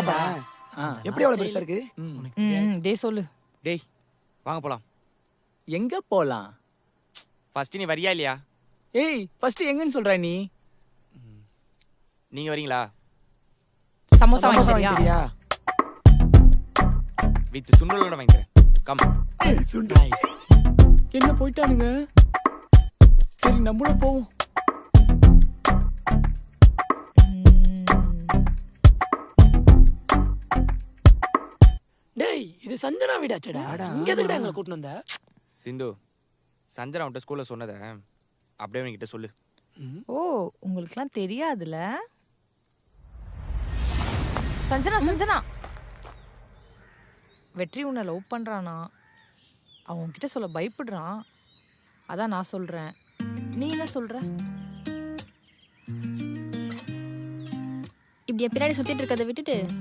என்னப்பா எப்படி அவ்வளவு பெருசா இருக்கு? டேய் சொல்லு. டேய் வாங்க போலாம். எங்க போலாம்? ஃபர்ஸ்ட் நீ வரியா இல்லையா? ஏய் ஃபர்ஸ்ட் எங்கன்னு சொல்ற நீ? நீங்க வரீங்களா? சமோசா சமோசா வாங்கியா? வாங்கிட்டியா? வித் சுண்டலோட வாங்கிக்கிறேன். கம். என்ன போயிட்டானுங்க? சரி நம்மளும் போவோம். டேய் இது சஞ்சனா வீடாச்சடா. இங்க எதுக்குடா எங்களை கூட்டிட்டு வந்த? சிந்து சஞ்சனா அவன்கிட்ட ஸ்கூல்ல சொன்னதை அப்படியே அவன்கிட்ட சொல்லு. ஓ உங்களுக்குலாம் தெரியாதுல? சஞ்சனா வெற்றி உன்னை லவ் பண்றானா? அவன் உன்கிட்ட சொல்ல பயப்படுறான். அதான் நான் சொல்றேன். நீ என்ன சொல்ற? இப்படி பின்னாடி சுத்திட்டு இருக்கதை விட்டுட்டு